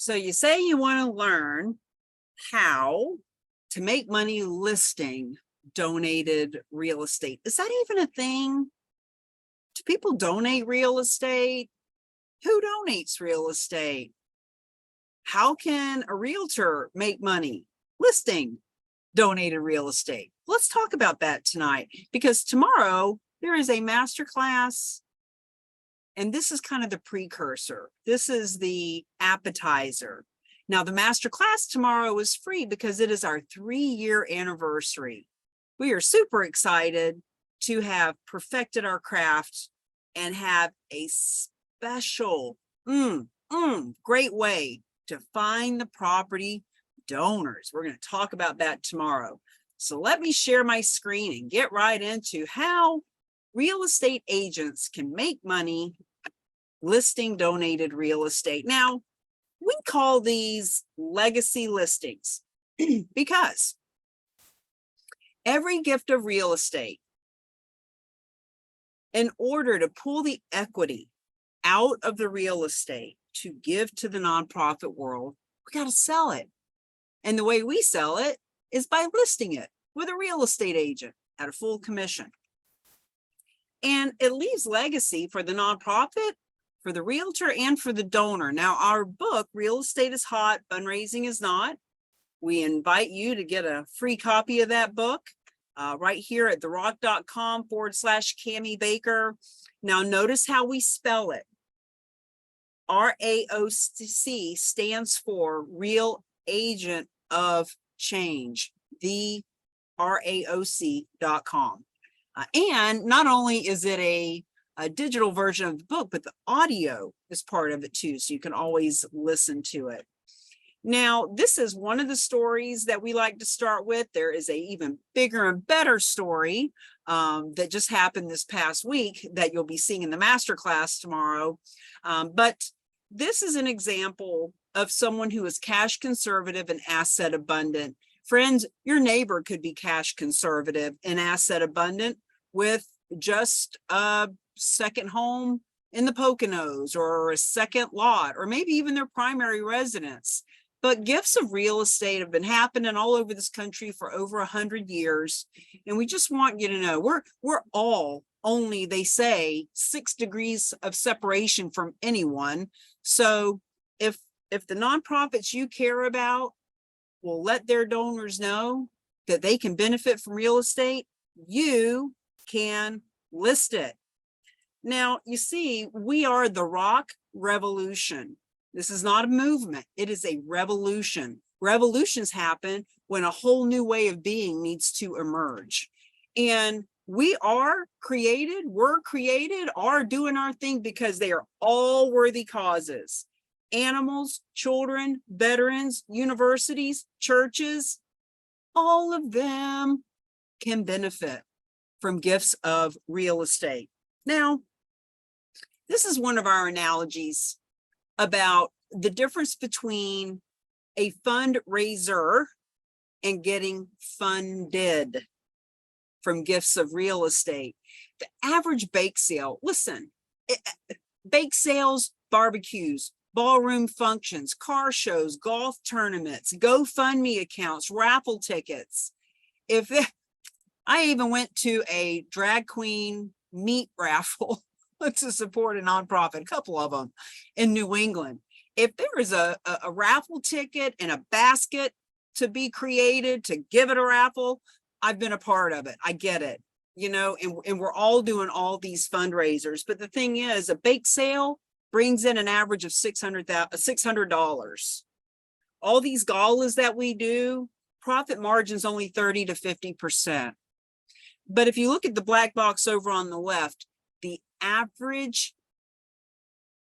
So you say you want to learn how to make money listing donated real estate. Is that even a thing? Do people donate real estate? Who donates real estate? How can a realtor make money listing donated real estate? Let's talk about that tonight, because tomorrow there is a masterclass, and this is kind of the precursor. This is the appetizer. Now, the masterclass tomorrow is free because it is our 3-year anniversary. We are super excited to have perfected our craft and have a special, great way to find the property donors. We're going to talk about that tomorrow. So let me share my screen and get right into how real estate agents can make money listing donated real estate. Now, we call these legacy listings because every gift of real estate, in order to pull the equity out of the real estate to give to the nonprofit world, we got to sell it. And the way we sell it is by listing it with a real estate agent at a full commission. And it leaves legacy for the nonprofit, for the realtor, and for the donor. Now, our book, Real Estate is Hot, Fundraising is Not. We invite you to get a free copy of that book right here at therock.com/Cami Baker. Now, notice how we spell it. RAOC stands for Real Agent of Change, the RAOC.com. And not only is it a digital version of the book, but the audio is part of it too, so you can always listen to it. Now, this is one of the stories that we like to start with. There is a even bigger and better story that just happened this past week that you'll be seeing in the masterclass tomorrow. But this is an example of someone who is cash conservative and asset abundant. Friends, your neighbor could be cash conservative and asset abundant with just a second home in the Poconos or a second lot, or maybe even their primary residence. But gifts of real estate have been happening all over this country for over 100 years. And we just want you to know we're all only, they say, 6 degrees of separation from anyone. So if the nonprofits you care about will let their donors know that they can benefit from real estate, you can list it. Now, you see, we are the Rock Revolution. This is not a movement. It is a revolution. Revolutions happen when a whole new way of being needs to emerge. And we're created, are doing our thing because they are all worthy causes. Animals, children, veterans, universities, churches, all of them can benefit from gifts of real estate. Now, this is one of our analogies about the difference between a fundraiser and getting funded from gifts of real estate. The average bake sale, listen, bake sales, barbecues, ballroom functions, car shows, golf tournaments, GoFundMe accounts, raffle tickets. I even went to a drag queen meat raffle to support a nonprofit, a couple of them in New England. If there is a raffle ticket and a basket to be created to give it a raffle, I've been a part of it. I get it, and we're all doing all these fundraisers. But the thing is, a bake sale brings in an average of $600. All these galas that we do, profit margin's only 30 to 50%. But if you look at the black box over on the left, the average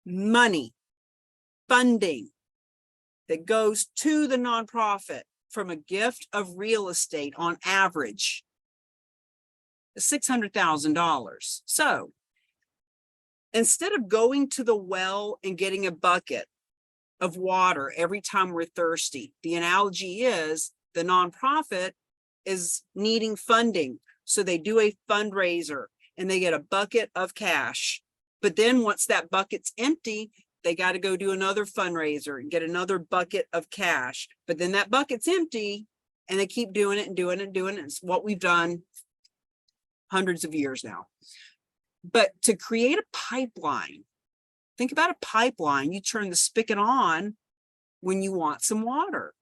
money funding that goes to the nonprofit from a gift of real estate on average is $600,000. So instead of going to the well and getting a bucket of water every time we're thirsty, the analogy is the nonprofit is needing funding. So they do a fundraiser and they get a bucket of cash. But then once that bucket's empty, they got to go do another fundraiser and get another bucket of cash. But then that bucket's empty and they keep doing it and doing it and doing it. It's what we've done hundreds of years now. But to create a pipeline, think about a pipeline. You turn the spigot on when you want some water.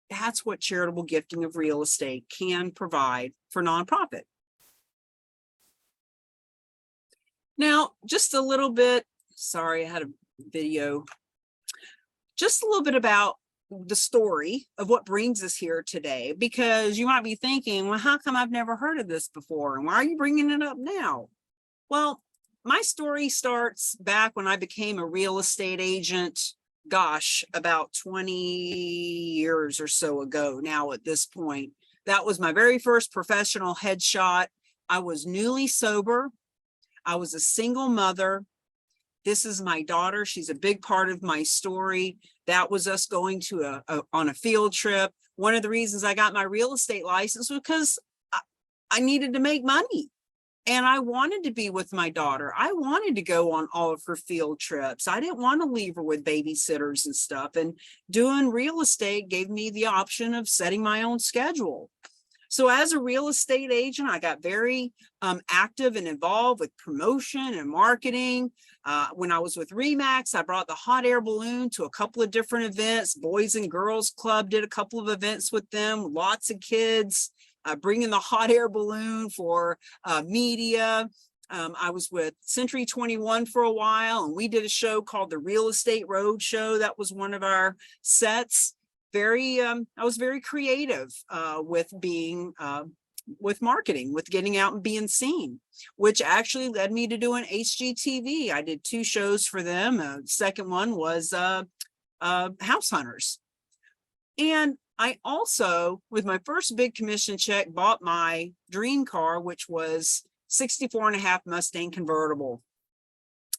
That's what charitable gifting of real estate can provide for nonprofit. Now, just a little bit, sorry, I had a video, just a little bit about the story of what brings us here today, because you might be thinking, well, how come I've never heard of this before? And why are you bringing it up now? Well, my story starts back when I became a real estate agent, gosh, about 20 years or so ago now at this point. That was my very first professional headshot. I was newly sober. I was a single mother. This is my daughter. She's a big part of my story. That was us going to on a field trip. One of the reasons I got my real estate license was because I needed to make money. And I wanted to be with my daughter. I wanted to go on all of her field trips. I didn't want to leave her with babysitters and stuff. And doing real estate gave me the option of setting my own schedule. So as a real estate agent, I got very active and involved with promotion and marketing. When I was with Remax, I brought the hot air balloon to a couple of different events. Boys and Girls Club did a couple of events with them, lots of kids. Bringing the hot air balloon for media. I was with Century 21 for a while, and we did a show called the Real Estate Road Show. That was one of our sets. I was very creative with being, with marketing, with getting out and being seen, which actually led me to doing HGTV. I did 2 shows for them. The second one was House Hunters. And I also, with my first big commission check, bought my dream car, which was 64.5 Mustang convertible.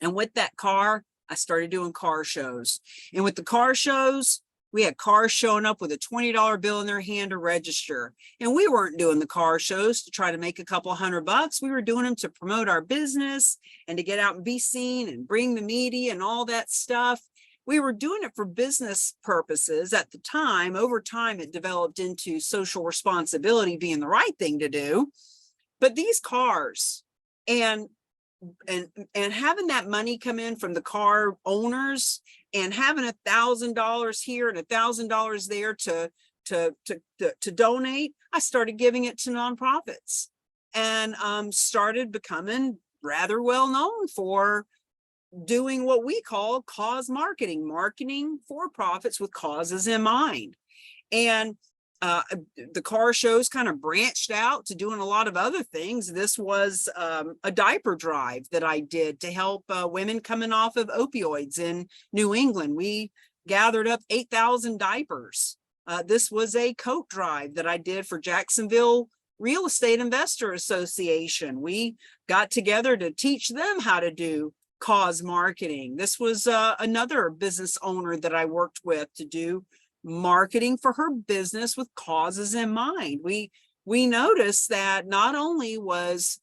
And with that car, I started doing car shows. And with the car shows, we had cars showing up with a $20 bill in their hand to register. And we weren't doing the car shows to try to make a couple $100. We were doing them to promote our business and to get out and be seen and bring the media and all that stuff. We were doing it for business purposes at the time. Over time, it developed into social responsibility being the right thing to do. But these cars and having that money come in from the car owners and having $1,000 here and $1,000 there to donate, I started giving it to nonprofits and started becoming rather well known for doing what we call cause marketing, marketing for profits with causes in mind. And the car shows kind of branched out to doing a lot of other things. This was a diaper drive that I did to help women coming off of opioids in New England. We gathered up 8,000 diapers. This was a coat drive that I did for Jacksonville Real Estate Investor Association. We got together to teach them how to do cause marketing. This was another business owner that I worked with to do marketing for her business with causes in mind. We noticed that not only was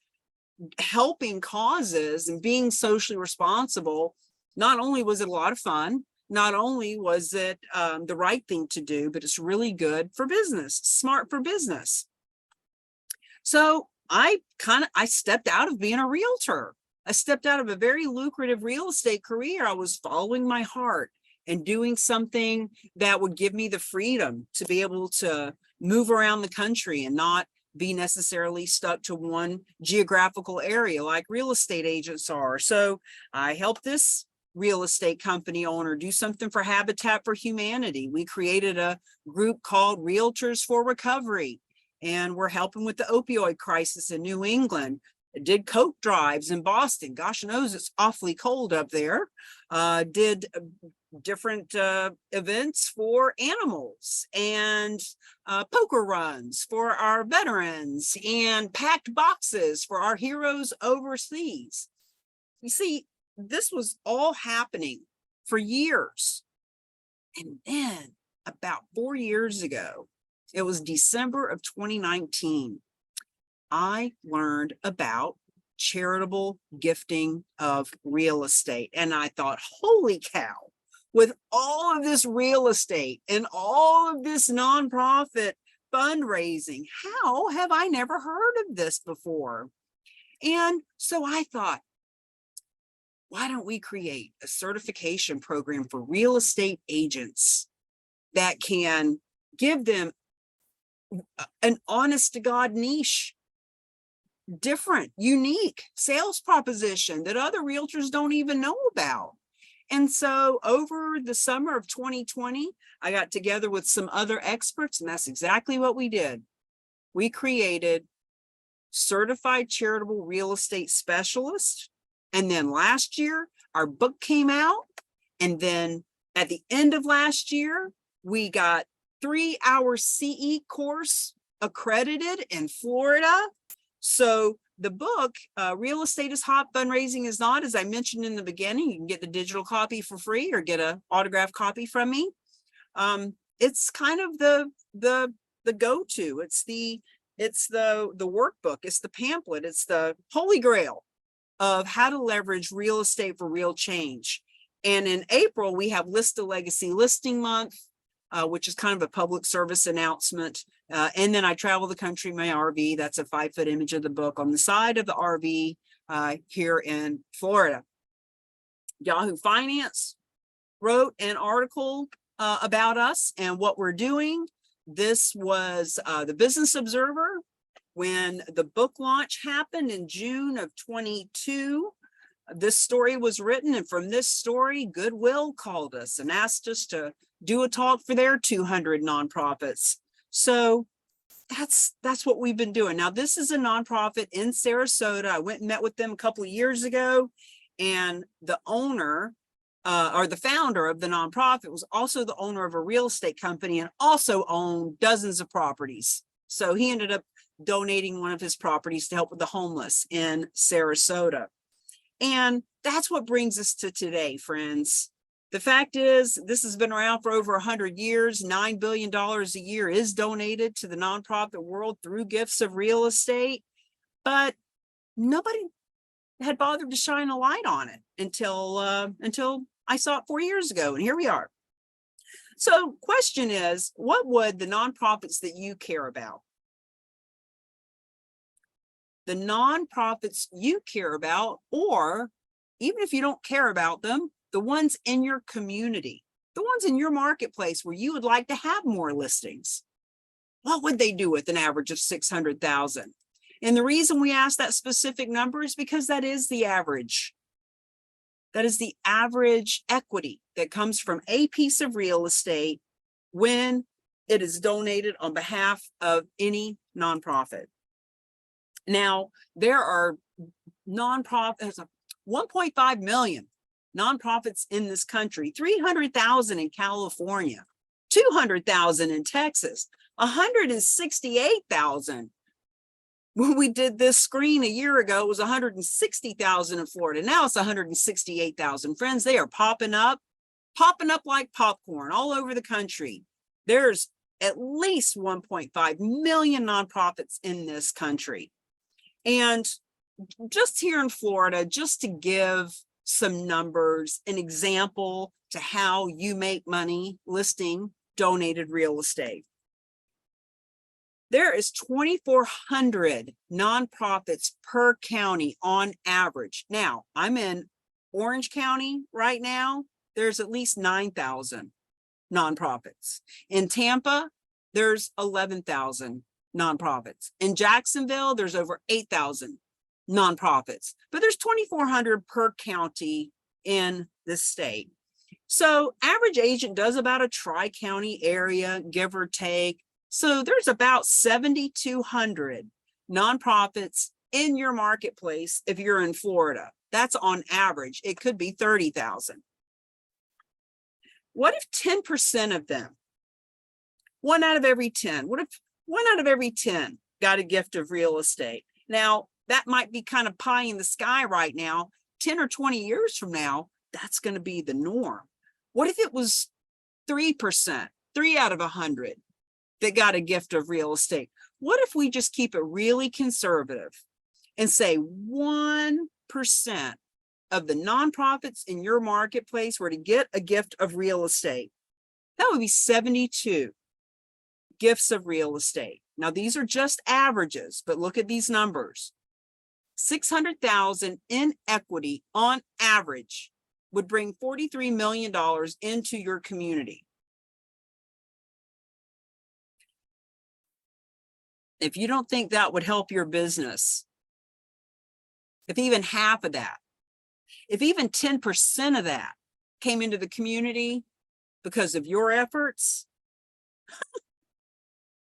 helping causes and being socially responsible, not only was it a lot of fun, not only was it the right thing to do, but it's really good for business, smart for business. So I stepped out of being a realtor. I stepped out of a very lucrative real estate career. I was following my heart and doing something that would give me the freedom to be able to move around the country and not be necessarily stuck to one geographical area like real estate agents are. So I helped this real estate company owner do something for Habitat for Humanity. We created a group called Realtors for Recovery, and we're helping with the opioid crisis in New England. Did coat drives in Boston. Gosh knows it's awfully cold up there. Did different events for animals and poker runs for our veterans and packed boxes for our heroes overseas. You see, this was all happening for years. And then about 4 years ago, it was December of 2019, I learned about charitable gifting of real estate. And I thought, holy cow, with all of this real estate and all of this nonprofit fundraising, how have I never heard of this before? And so I thought, why don't we create a certification program for real estate agents that can give them an honest to God niche, different, unique sales proposition that other realtors don't even know about. And so over the summer of 2020, I got together with some other experts, and that's exactly what we did. We created certified charitable real estate specialists. And then last year, our book came out. And then at the end of last year, we got 3-hour CE course accredited in Florida. So the book, Real Estate is Hot, Fundraising is Not, as I mentioned in the beginning, you can get the digital copy for free or get an autographed copy from me. It's kind of the go-to. It's the workbook. It's the pamphlet. It's the holy grail of how to leverage real estate for real change. And in April, we have List a Legacy Listing Month, which is kind of a public service announcement. And then I travel the country in my RV. That's a 5-foot image of the book on the side of the RV here in Florida. Yahoo Finance wrote an article about us and what we're doing. This was the Business Observer when the book launch happened in June of 22. This story was written, and from this story, Goodwill called us and asked us to do a talk for their 200 nonprofits. So that's what we've been doing. Now, this is a nonprofit in Sarasota. I went and met with them a couple of years ago, and the owner or the founder of the nonprofit was also the owner of a real estate company and also owned dozens of properties. So he ended up donating one of his properties to help with the homeless in Sarasota. And that's what brings us to today, friends. The fact is, this has been around for over 100 years. $9 billion a year is donated to the nonprofit world through gifts of real estate, but nobody had bothered to shine a light on it until I saw it 4 years ago, and here we are. So question is, what would the nonprofits that you care about, the nonprofits you care about, or even if you don't care about them, the ones in your community, the ones in your marketplace where you would like to have more listings, what would they do with an average of 600,000? And the reason we ask that specific number is because that is the average. That is the average equity that comes from a piece of real estate when it is donated on behalf of any nonprofit. Now, there are nonprofits, 1.5 million nonprofits in this country, 300,000 in California, 200,000 in Texas, 168,000. When we did this screen a year ago, it was 160,000 in Florida. Now it's 168,000. Friends, they are popping up like popcorn all over the country. There's at least 1.5 million nonprofits in this country. And just here in Florida, just to give some numbers, an example to how you make money listing donated real estate. There is 2,400 nonprofits per county on average. Now, I'm in Orange County right now. There's at least 9,000 nonprofits. In Tampa, there's 11,000 nonprofits. In Jacksonville, there's over 8,000 nonprofits, but there's 2,400 per county in the state. So average agent does about a tri-county area, give or take. So there's about 7,200 nonprofits in your marketplace if you're in Florida. That's on average. It could be 30,000. What if 10% of them, 1 out of every 10, what if 1 out of every 10 got a gift of real estate? Now, that might be kind of pie in the sky right now. 10 or 20 years from now, that's going to be the norm. What if it was 3%, 3 out of 100 that got a gift of real estate? What if we just keep it really conservative and say 1% of the nonprofits in your marketplace were to get a gift of real estate, that would be 72 gifts of real estate. Now, these are just averages, but look at these numbers. 600,000 in equity on average would bring $43 million into your community. If you don't think that would help your business, if even half of that, if even 10% of that came into the community because of your efforts,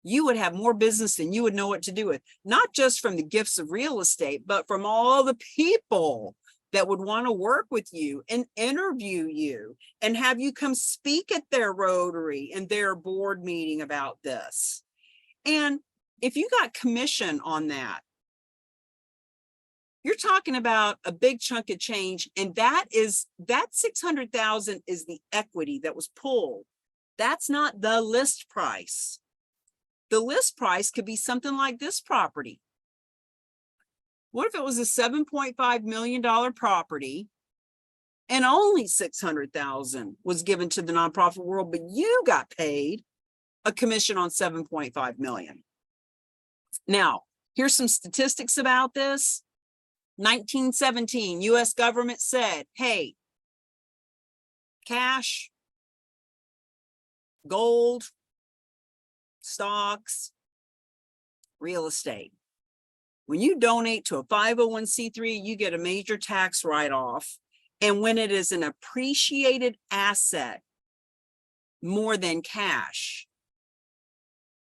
you would have more business than you would know what to do with, not just from the gifts of real estate, but from all the people that would want to work with you and interview you and have you come speak at their Rotary and their board meeting about this. And if you got commission on that, you're talking about a big chunk of change. And that 600,000 is the equity that was pulled. That's not the list price. The list price could be something like this property. What if it was a $7.5 million property and only 600,000 was given to the nonprofit world, but you got paid a commission on 7.5 million? Now, here's some statistics about this. 1917, US government said, hey, cash, gold, stocks, real estate. When you donate to a 501c3, you get a major tax write-off. And when it is an appreciated asset more than cash,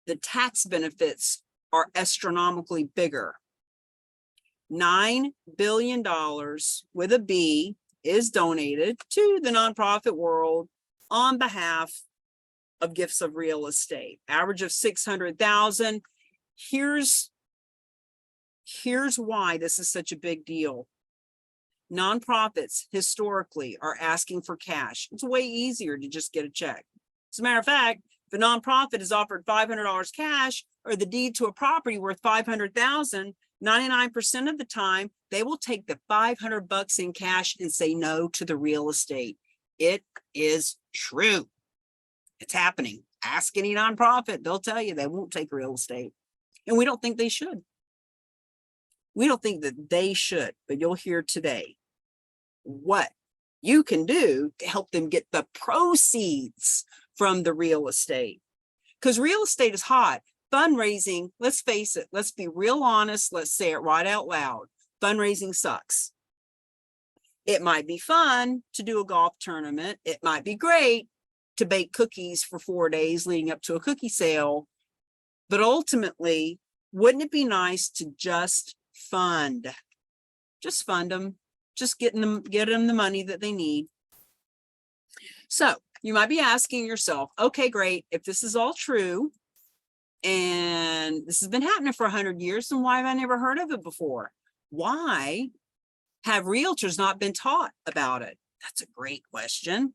the tax benefits are astronomically bigger. $9 billion with a B is donated to the nonprofit world on behalf of gifts of real estate, average of 600,000. Here's why this is such a big deal. Nonprofits historically are asking for cash. It's way easier to just get a check. As a matter of fact, if a nonprofit is offered $500 cash or the deed to a property worth 500,000, 99% of the time, they will take the $500 in cash and say no to the real estate. It is true. It's happening. Ask any nonprofit. They'll tell you they won't take real estate. And we don't think they should. We don't think that they should, but you'll hear today what you can do to help them get the proceeds from the real estate. Because real estate is hot. Fundraising, let's face it, let's be real honest, let's say it right out loud. Fundraising sucks. It might be fun to do a golf tournament. It might be great to bake cookies for 4 days leading up to a cookie sale. But ultimately, wouldn't it be nice to just fund them, just get them the money that they need? So you might be asking yourself, okay, great. If this is all true, and this has been happening for 100 years, then why have I never heard of it before? Why have realtors not been taught about it? That's a great question.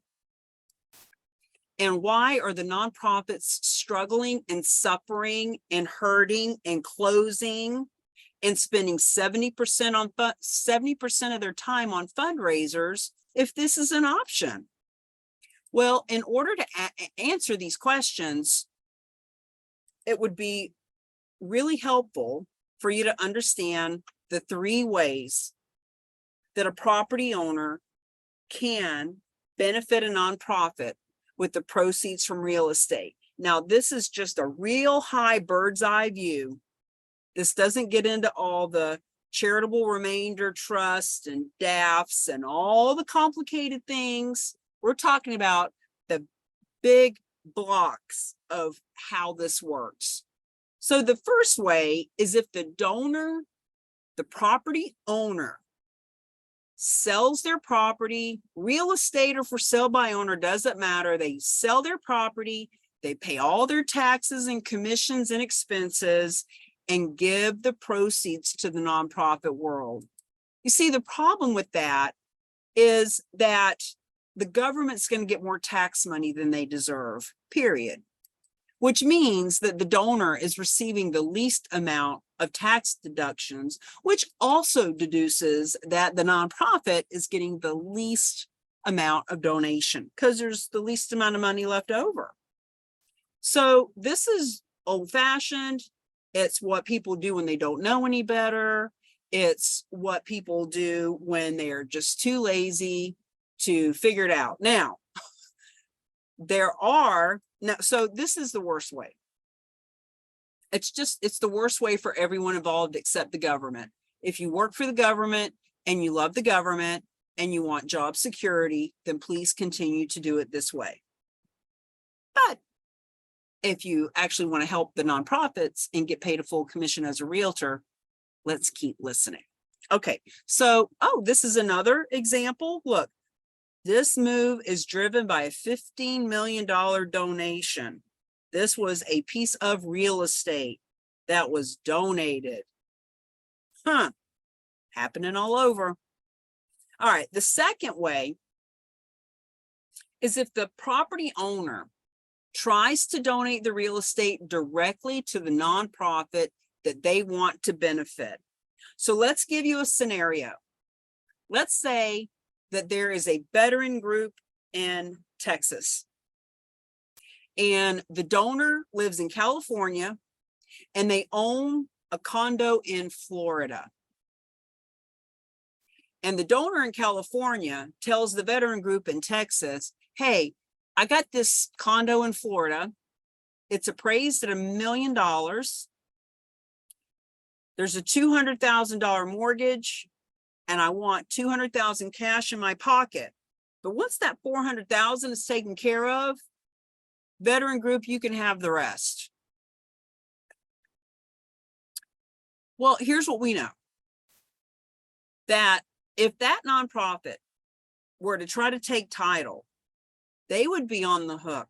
And why are the nonprofits struggling and suffering and hurting and closing and spending 70% of their time on fundraisers if this is an option? Well, in order to answer these questions, it would be really helpful for you to understand the 3 ways that a property owner can benefit a nonprofit with the proceeds from real estate. Now, this is just a real high bird's eye view. This doesn't get into all the charitable remainder trust and DAFs and all the complicated things. We're talking about the big blocks of how this works. So the first way is if the donor, the property owner, sells their property, real estate or for sale by owner, doesn't matter. They sell their property, they pay all their taxes and commissions and expenses and give the proceeds to the nonprofit world. You see, the problem with that is that the government's going to get more tax money than they deserve, period. which means that the donor is receiving the least amount of tax deductions, which also deduces that the nonprofit is getting the least amount of donation because there's the least amount of money left over. So this is old-fashioned. It's what people do when they don't know any better. It's what people do when they're just too lazy to figure it out. Now, so this is the worst way. It's the worst way for everyone involved except the government. If you work for the government and you love the government and you want job security, then please continue to do it this way. But if you actually want to help the nonprofits and get paid a full commission as a realtor, let's keep listening. Okay, so, this is another example. Look, this move is driven by a $15 million donation. This was a piece of real estate that was donated. Happening all over. All right, the second way is if the property owner tries to donate the real estate directly to the nonprofit that they want to benefit. So let's give you a scenario. Let's say that there is a veteran group in Texas, and the donor lives in California, and they own a condo in Florida. And the donor in California tells the veteran group in Texas, hey, I got this condo in Florida. It's appraised at $1 million. There's a $200,000 mortgage, and I want $200,000 cash in my pocket. But once that $400,000 is taken care of, veteran group, you can have the rest. Well, here's what we know. That if that nonprofit were to try to take title, they would be on the hook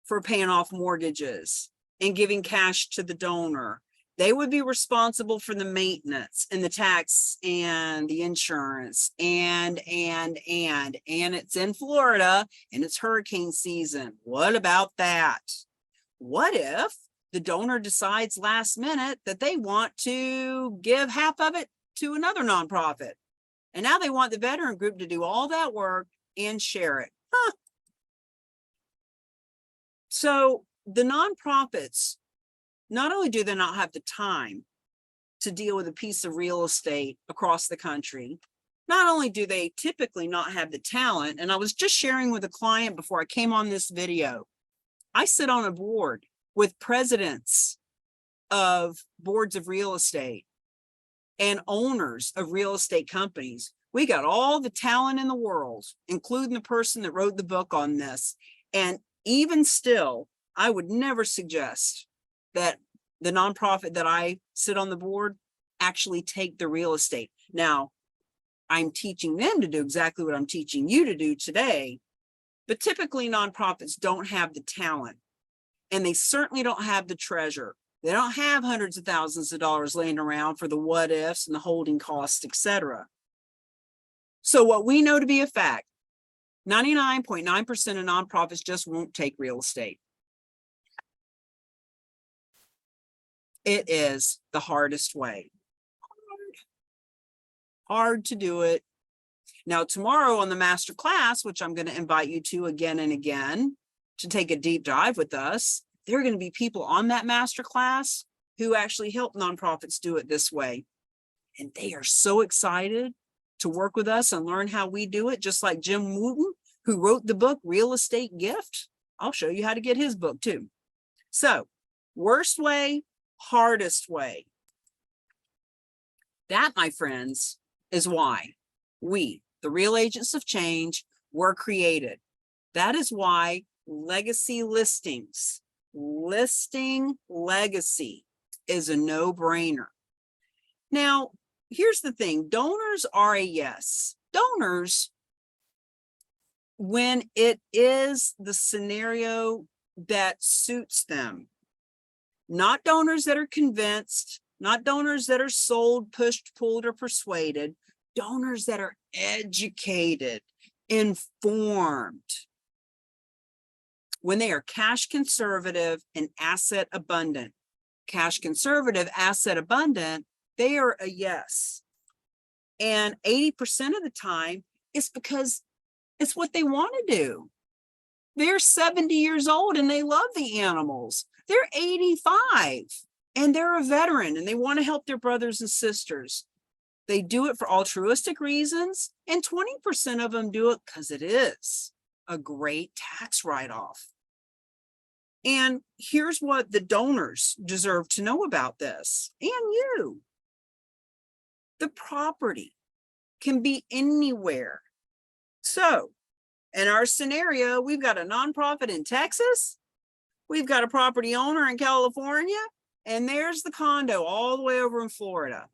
for paying off mortgages and giving cash to the donor. They would be responsible for the maintenance and the tax and the insurance and it's in Florida and it's hurricane season. What about that? What if the donor decides last minute that they want to give half of it to another nonprofit? And now they want the veteran group to do all that work and share it. So the nonprofits, not only do they not have the time to deal with a piece of real estate across the country, not only do they typically not have the talent, and I was just sharing with a client before I came on this video, I sit on a board with presidents of boards of real estate and owners of real estate companies. We got all the talent in the world, including the person that wrote the book on this. And even still, I would never suggest that the nonprofit that I sit on the board actually take the real estate. Now, I'm teaching them to do exactly what I'm teaching you to do today, but typically nonprofits don't have the talent, and they certainly don't have the treasure. They don't have hundreds of thousands of dollars laying around for the what ifs and the holding costs, etc. So what we know to be a fact, 99.9% of nonprofits just won't take real estate. It is the hardest way. Hard to do it. Now, tomorrow on the master class, which I'm going to invite you to again and again to take a deep dive with us, there are going to be people on that master class who actually help nonprofits do it this way. And they are so excited to work with us and learn how we do it, just like Jim Wooten, who wrote the book, Real Estate Gift. I'll show you how to get his book too. So, worst way, hardest way. That, my friends, is why we, the real agents of change, were created. That is why legacy listings, listing legacy is a no-brainer. Now, here's the thing. Donors are a yes. Donors, when it is the scenario that suits them, not donors that are convinced, not donors that are sold, pushed, pulled, or persuaded, donors that are educated, informed. when they are cash conservative and asset abundant. Cash conservative, asset abundant, they are a yes. And 80% of the time, it's because it's what they want to do. They're 70 years old and they love the animals. They're 85 and they're a veteran and they want to help their brothers and sisters. They do it for altruistic reasons, and 20% of them do it because it is a great tax write-off. And here's what the donors deserve to know about this, and you. The property can be anywhere. So in our scenario, we've got a nonprofit in Texas, we've got a property owner in California, and there's the condo all the way over in Florida.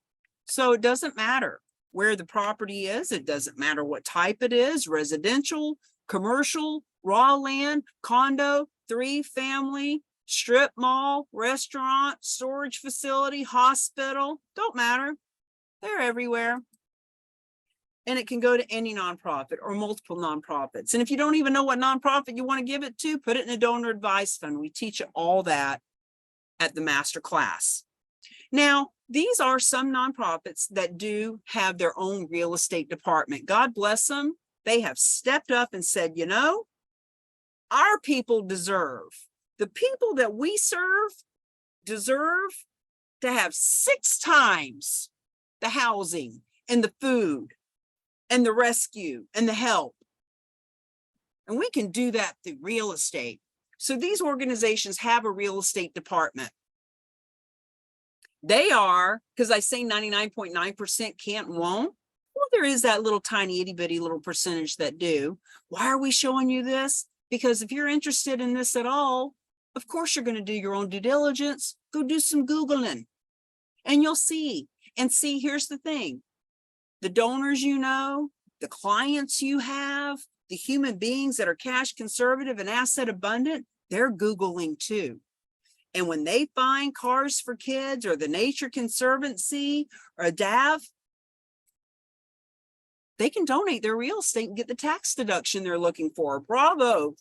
So it doesn't matter where the property is. It doesn't matter what type it is, residential, commercial, raw land, condo, 3-family, strip mall, restaurant, storage facility, hospital, don't matter. They're everywhere. And it can go to any nonprofit or multiple nonprofits. And if you don't even know what nonprofit you want to give it to, put it in a donor advice fund. We teach you all that at the master class. Now, these are some nonprofits that do have their own real estate department. God bless them. They have stepped up and said, you know, our people deserve, the people that we serve deserve to have 6 times the housing and the food and the rescue and the help. And we can do that through real estate. So these organizations have a real estate department. They are, because I say 99.9% can't and won't. Well, there is that little tiny itty bitty little percentage that do. Why are we showing you this? Because if you're interested in this at all, of course you're going to do your own due diligence. Go do some Googling and you'll see. And see, here's the thing. The donors you know, the clients you have, the human beings that are cash conservative and asset abundant, they're Googling too. And when they find Cars for Kids or the Nature Conservancy or a DAV, they can donate their real estate and get the tax deduction they're looking for. Bravo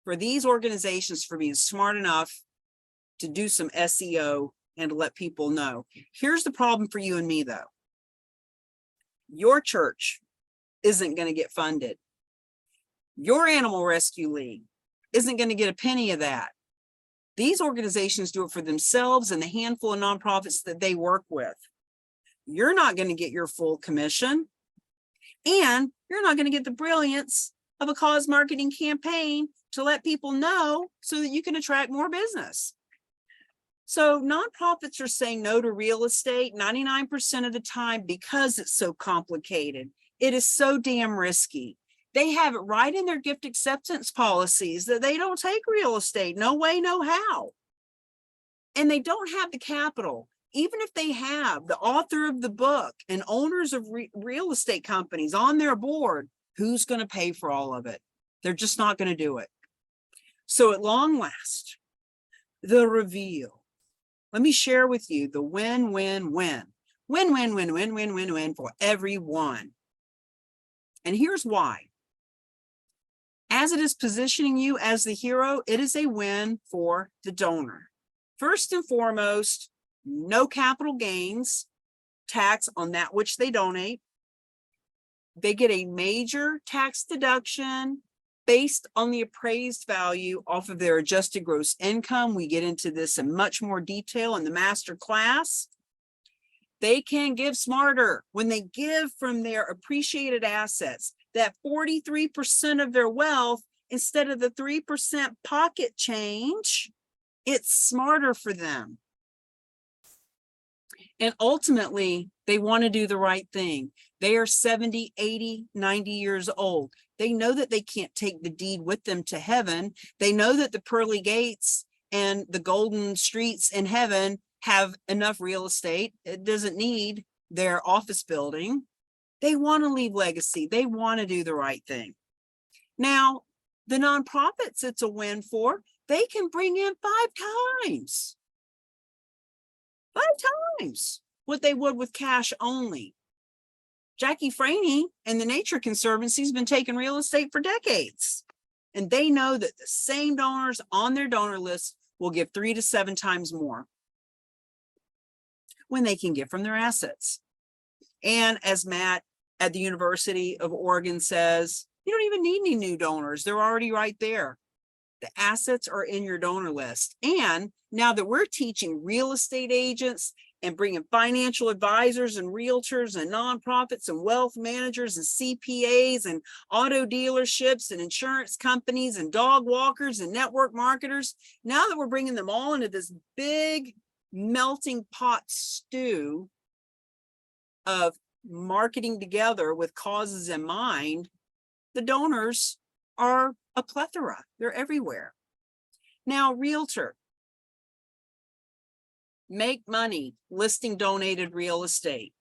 for these organizations for being smart enough to do some SEO and to let people know. Here's the problem for you and me, though. Your church isn't going to get funded. Your animal rescue league isn't going to get a penny of that. These organizations do it for themselves and the handful of nonprofits that they work with. You're not going to get your full commission, and you're not going to get the brilliance of a cause marketing campaign to let people know so that you can attract more business. So nonprofits are saying no to real estate 99% of the time because it's so complicated. It is so damn risky. They have it right in their gift acceptance policies that they don't take real estate. No way, no how. And they don't have the capital. Even if they have the author of the book and owners of real estate companies on their board, who's going to pay for all of it? They're just not going to do it. So at long last, the reveal. Let me share with you the win-win-win. Win-win-win-win-win-win-win for everyone. And here's why. As it is positioning you as the hero, it is a win for the donor. First and foremost, no capital gains tax on that which they donate. They get a major tax deduction based on the appraised value off of their adjusted gross income. We get into this in much more detail in the master class. They can give smarter when they give from their appreciated assets, that 43% of their wealth instead of the 3% pocket change. It's smarter for them. And ultimately, they want to do the right thing. They are 70, 80, 90 years old. They know that they can't take the deed with them to heaven. They know that the pearly gates and the golden streets in heaven have enough real estate. It doesn't need their office building. They want to leave legacy. They want to do the right thing. Now, the nonprofits it's a win for, they can bring in 5 times what they would with cash only. Jackie Franey and the Nature Conservancy has been taking real estate for decades. And they know that the same donors on their donor list will give 3 to 7 times more when they can give from their assets. And as Matt at the University of Oregon says, you don't even need any new donors. They're already right there. The assets are in your donor list. And now that we're teaching real estate agents and bringing financial advisors and realtors and nonprofits and wealth managers and CPAs and auto dealerships and insurance companies and dog walkers and network marketers, now that we're bringing them all into this big melting pot stew of marketing together with causes in mind, the donors are a plethora. They're everywhere. Now, realtor, make money listing donated real estate.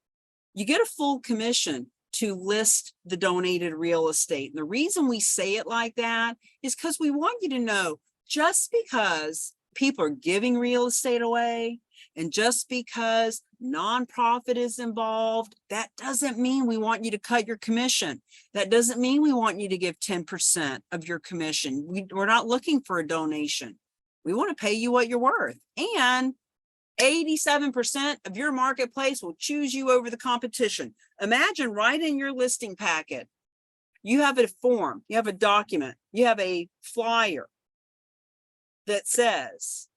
You get a full commission to list the donated real estate. And the reason we say it like that is because we want you to know, just because people are giving real estate away and just because nonprofit is involved, that doesn't mean we want you to cut your commission. That doesn't mean we want you to give 10% of your commission. We're not looking for a donation. We want to pay you what you're worth. And 87% of your marketplace will choose you over the competition. Imagine right in your listing packet, you have a form, you have a document, you have a flyer that says,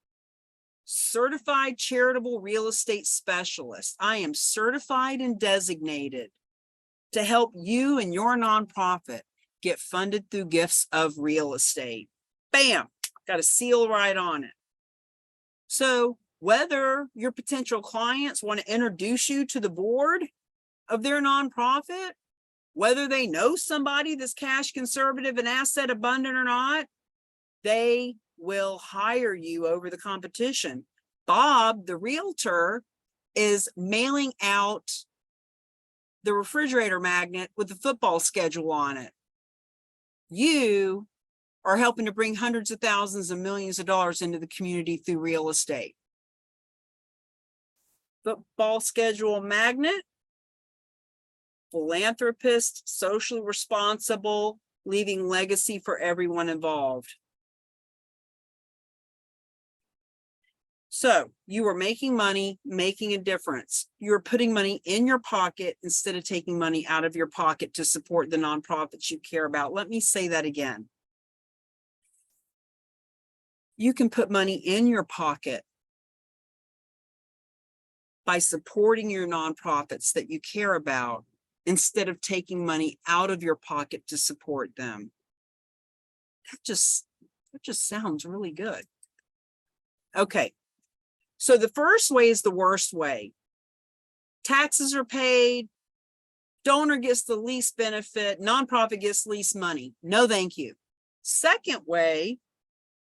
certified charitable real estate specialist. I am certified and designated to help you and your nonprofit get funded through gifts of real estate. Bam, got a seal right on it. So whether your potential clients want to introduce you to the board of their nonprofit, whether they know somebody that's cash conservative and asset abundant or not, they will hire you over the competition. Bob, the realtor, is mailing out the refrigerator magnet with the football schedule on it. You are helping to bring hundreds of thousands and millions of dollars into the community through real estate. Football schedule magnet, philanthropist, socially responsible, leaving legacy for everyone involved. So you are making money, making a difference. You're putting money in your pocket instead of taking money out of your pocket to support the nonprofits you care about. Let me say that again. You can put money in your pocket by supporting your nonprofits that you care about instead of taking money out of your pocket to support them. That just sounds really good. Okay. So the first way is the worst way. Taxes are paid, donor gets the least benefit, nonprofit gets least money. No, thank you. Second way,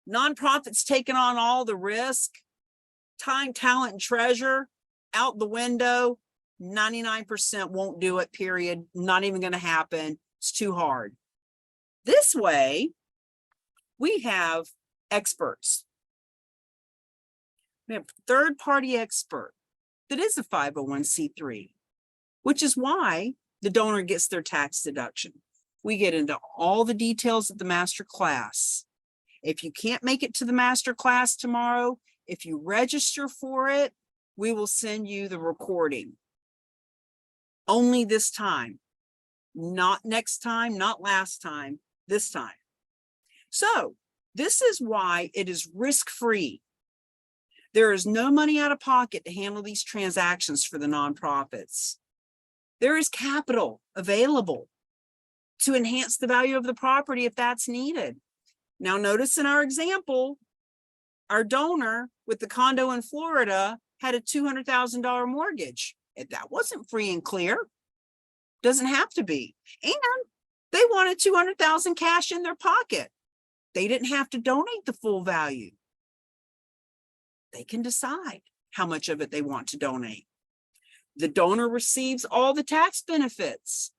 nonprofits taking on all the risk, time, talent, and treasure out the window. 99% won't do it, period. Not even going to happen. It's too hard. This way, we have experts. We have a third-party expert that is a 501c3, which is why the donor gets their tax deduction. We get into all the details of the master class. If you can't make it to the master class tomorrow, if you register for it, we will send you the recording. Only this time, not next time, not last time, this time. So this is why it is risk-free. There is no money out of pocket to handle these transactions for the nonprofits. There is capital available to enhance the value of the property if that's needed. Now, notice in our example, our donor with the condo in Florida had a $200,000 mortgage. If that wasn't free and clear, doesn't have to be. And they wanted $200,000 cash in their pocket. They didn't have to donate the full value. They can decide how much of it they want to donate. The donor receives all the tax benefits.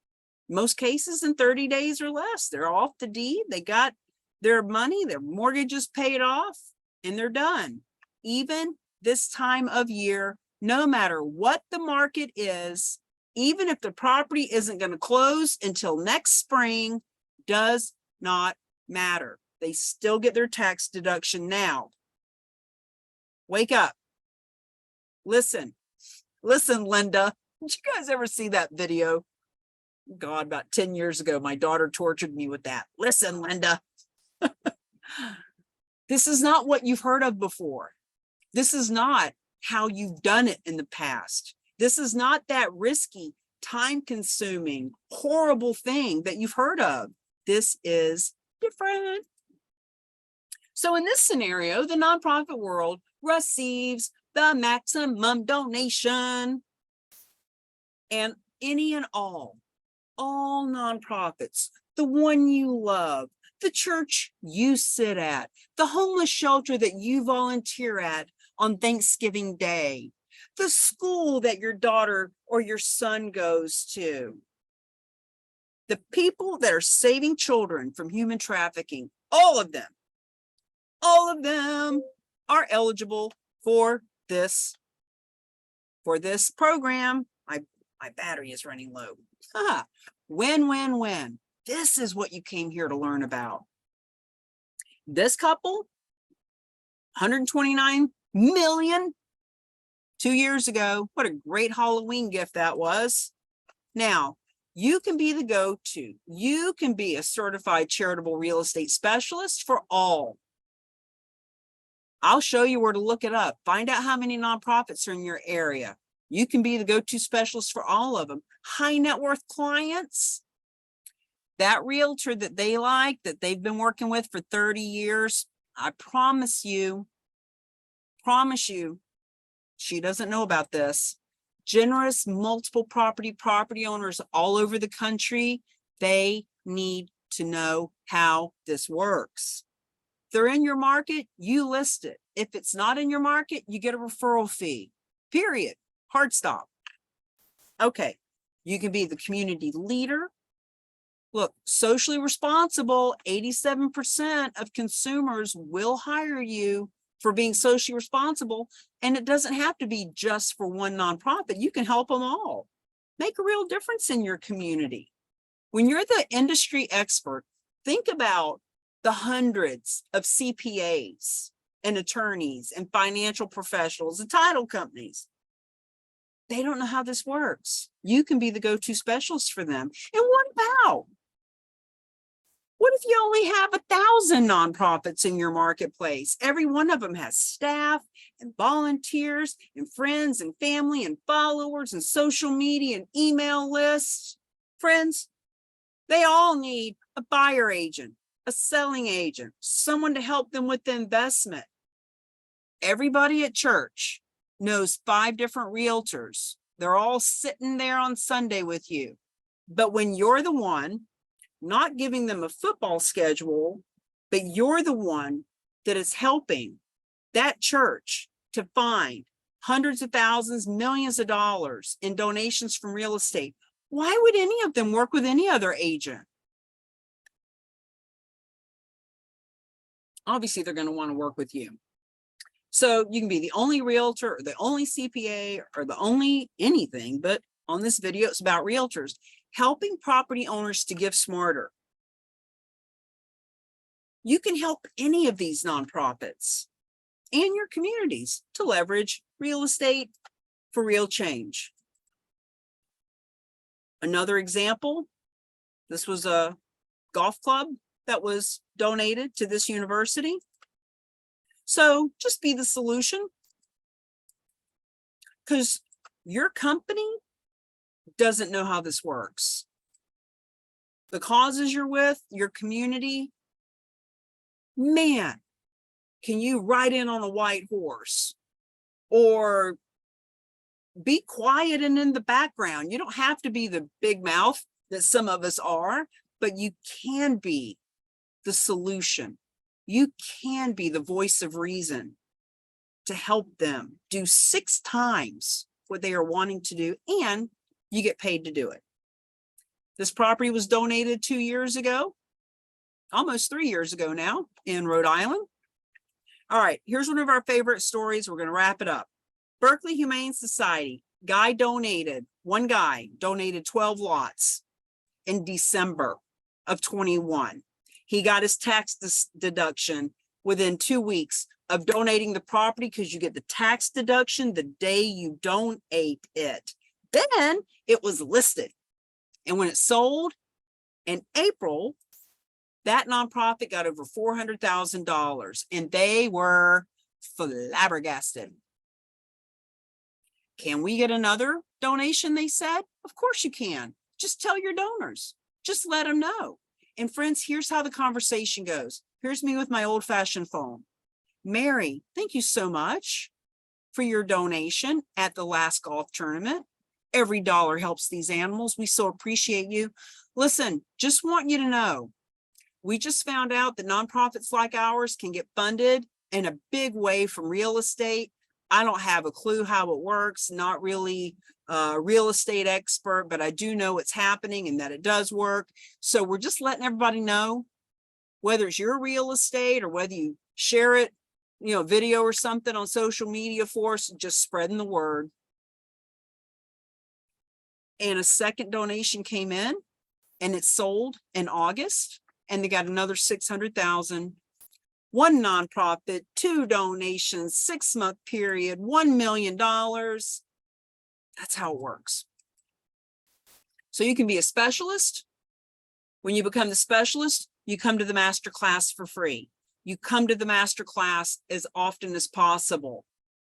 Most cases in 30 days or less. They're off the deed. They got their money, their mortgage is paid off, and they're done. Even this time of year, no matter what the market is, even if the property isn't going to close until next spring, does not matter. They still get their tax deduction now. Wake up. Listen, Linda. Did you guys ever see that video? God, about 10 years ago, my daughter tortured me with that. Listen, Linda. This is not what you've heard of before. This is not how you've done it in the past. This is not that risky, time-consuming, horrible thing that you've heard of. This is different. So in this scenario, the nonprofit world receives the maximum donation, and any and all nonprofits, the one you love, the church you sit at, the homeless shelter that you volunteer at on Thanksgiving Day, the school that your daughter or your son goes to, the people that are saving children from human trafficking, all of them are eligible for this program. My battery is running low. Win. This is what you came here to learn about. This couple, 129 million 2 years ago. What a great Halloween gift that was. Now, you can be the go-to. You can be a certified charitable real estate specialist for all. I'll show you where to look it up. Find out how many nonprofits are in your area. You can be the go-to specialist for all of them. High net worth clients, that realtor that they like, that they've been working with for 30 years, I promise you, she doesn't know about this. Generous multiple property owners all over the country, they need to know how this works. If they're in your market, you list it. If it's not in your market, you get a referral fee, period. Hard stop. Okay, you can be the community leader. Look, socially responsible, 87% of consumers will hire you for being socially responsible. And it doesn't have to be just for one nonprofit. You can help them all. Make a real difference in your community. When you're the industry expert, think about the hundreds of CPAs and attorneys and financial professionals and title companies. They don't know how this works. You can be the go-to specialist for them. And what if you only have 1,000 nonprofits in your marketplace? Every one of them has staff and volunteers and friends and family and followers and social media and email lists. Friends, they all need a buyer agent, a selling agent, someone to help them with the investment. Everybody at church knows 5 different realtors. They're all sitting there on Sunday with you. But when you're the one not giving them a football schedule, but you're the one that is helping that church to find hundreds of thousands, millions of dollars in donations from real estate, why would any of them work with any other agent? Obviously, they're going to want to work with you. So you can be the only realtor or the only CPA or the only anything, but on this video, it's about realtors helping property owners to give smarter. You can help any of these nonprofits and your communities to leverage real estate for real change. Another example, this was a golf club that was donated to this university. So just be the solution, because your company doesn't know how this works. The causes you're with, your community, man, can you ride in on a white horse or be quiet and in the background? You don't have to be the big mouth that some of us are, but you can be the solution. You can be the voice of reason to help them do 6 times what they are wanting to do, and you get paid to do it. This property was donated 2 years ago, almost 3 years ago now, in Rhode Island. All right, here's one of our favorite stories. We're going to wrap it up. Berkeley Humane Society, one guy donated 12 lots in December of 21. He got his tax deduction within 2 weeks of donating the property, because you get the tax deduction the day you donate it. Then it was listed. And when it sold in April, that nonprofit got over $400,000, and they were flabbergasted. Can we get another donation? They said. Of course you can. Just tell your donors. Just let them know. And friends, here's how the conversation goes. Here's me with my old-fashioned phone. Mary, thank you so much for your donation at the last golf tournament. Every dollar helps these animals. We so appreciate you. Listen, just want you to know, we just found out that nonprofits like ours can get funded in a big way from real estate. I don't have a clue how it works, not really a real estate expert, but I do know it's happening and that it does work. So we're just letting everybody know, whether it's your real estate or whether you share it, video or something on social media for us, just spreading the word. And a second donation came in, and it sold in August, and they got another $600,000. One nonprofit, 2 donations, 6-month period, $1 million. That's how it works. So you can be a specialist. When you become the specialist, you come to the master class for free. You come to the master class as often as possible,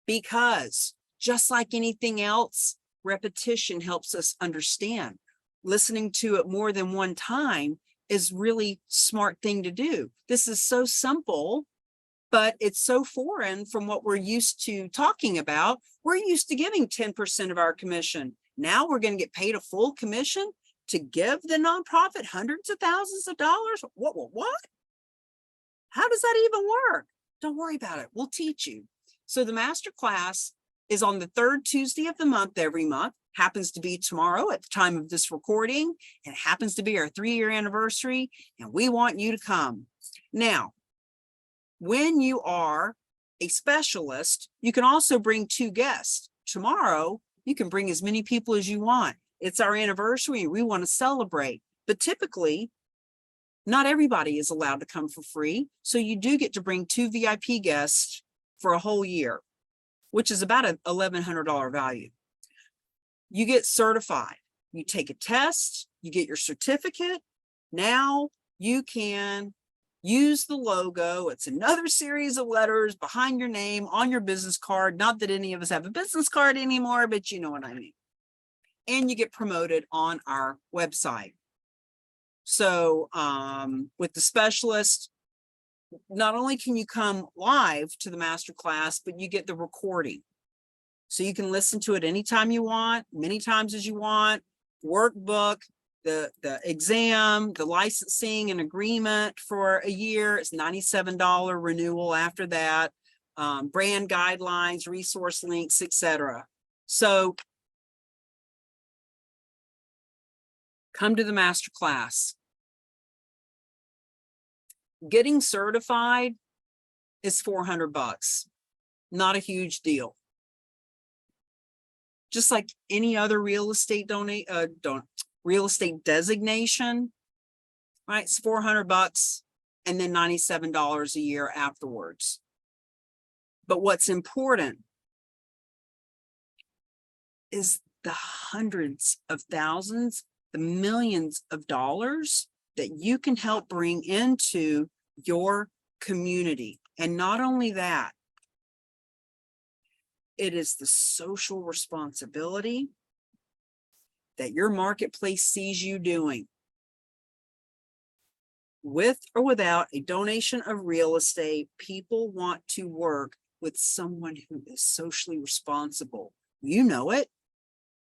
because just like anything else, repetition helps us understand. Listening to it more than one time is really smart thing to do. This is so simple, but it's so foreign from what we're used to talking about. We're used to giving 10% of our commission. Now we're going to get paid a full commission to give the nonprofit hundreds of thousands of dollars. What? How does that even work? Don't worry about it. We'll teach you. So the master class is on the 3rd Tuesday of the month every month. Happens to be tomorrow at the time of this recording, and it happens to be our 3-year anniversary, and we want you to come. Now, when you are a specialist, you can also bring 2 guests. Tomorrow, you can bring as many people as you want. It's our anniversary, and we want to celebrate. But typically, not everybody is allowed to come for free. So you do get to bring 2 VIP guests for a whole year, which is about an $1,100 value. You get certified. You take a test, you get your certificate. Now you can use the logo. It's another series of letters behind your name on your business card. Not that any of us have a business card anymore, but you know what I mean. And you get promoted on our website. So with the specialist, not only can you come live to the master class, but you get the recording. So you can listen to it anytime you want, many times as you want. Workbook, the exam, the licensing and agreement for a year. It's $97 renewal after that. Brand guidelines, resource links, etc. So come to the master class. Getting certified is $400. Not a huge deal. Just like any other real estate real estate designation, right? It's $400 and then $97 a year afterwards. But what's important is the hundreds of thousands, the millions of dollars that you can help bring into your community. And not only that, it is the social responsibility that your marketplace sees you doing. With or without a donation of real estate, people want to work with someone who is socially responsible. You know it.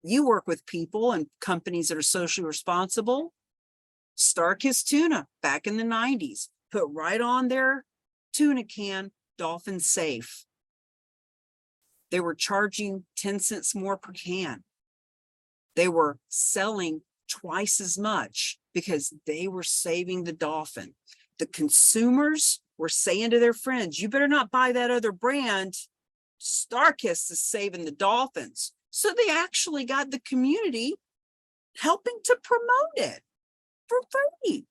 You work with people and companies that are socially responsible. Starkist Tuna back in the 90s put right on their tuna can, dolphin safe. They were charging 10 cents more per can. They were selling twice as much because they were saving the dolphin. The consumers were saying to their friends, you better not buy that other brand. Starkist is saving the dolphins. So they actually got the community helping to promote it for free.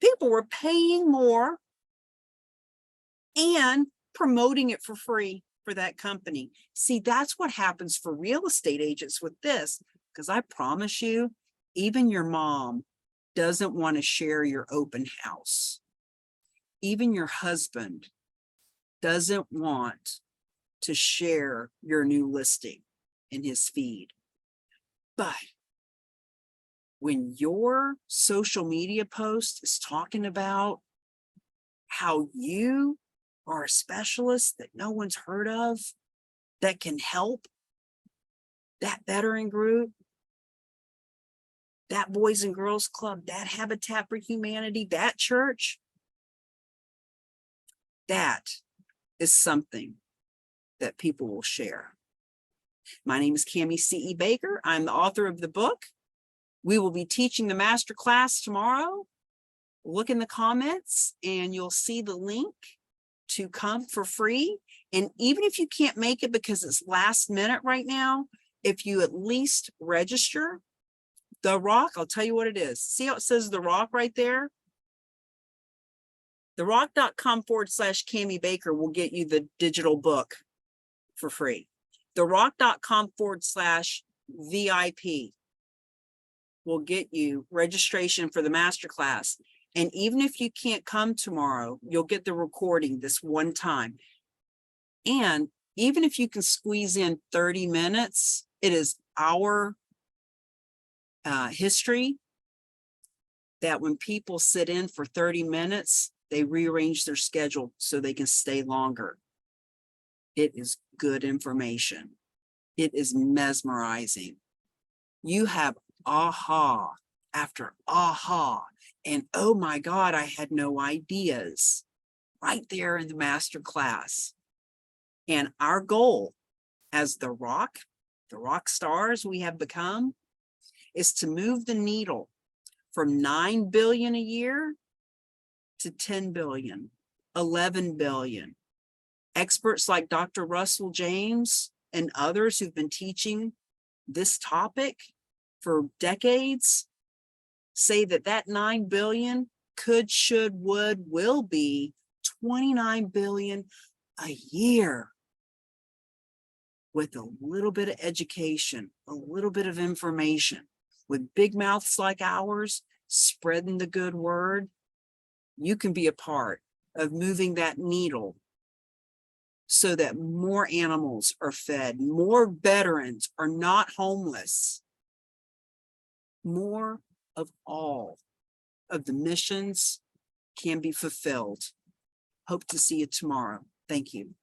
People were paying more and promoting it for free for that company. See, that's what happens for real estate agents with this, because I promise you, even your mom doesn't want to share your open house. Even your husband doesn't want to share your new listing in his feed. But when your social media post is talking about how you are a specialist that no one's heard of, that can help that veteran group, that Boys and Girls Club, that Habitat for Humanity, that church, that is something that people will share. My name is Cammie C.E. Baker. I'm the author of the book. We will be teaching the master class tomorrow. Look in the comments and you'll see the link to come for free. And even if you can't make it because it's last minute right now, if you at least register, The Rock, I'll tell you what it is. See how it says The Rock right there? TheRock.com/Cammie Baker will get you the digital book for free. TheRock.com/VIP will get you registration for the masterclass. And even if you can't come tomorrow, you'll get the recording this one time. And even if you can squeeze in 30 minutes, it is our history that when people sit in for 30 minutes, they rearrange their schedule so they can stay longer. It is good information. It is mesmerizing. You have aha after aha, and oh my God, I had no ideas right there in the master class. And our goal as the rock stars we have become, is to move the needle from 9 billion a year to 10 billion, 11 billion. Experts like Dr. Russell James and others who've been teaching this topic for decades say that 9 billion could, should, would, will be 29 billion a year. With a little bit of education, a little bit of information, with big mouths like ours, spreading the good word, you can be a part of moving that needle so that more animals are fed, more veterans are not homeless, more of all of the missions can be fulfilled. Hope to see you tomorrow. Thank you.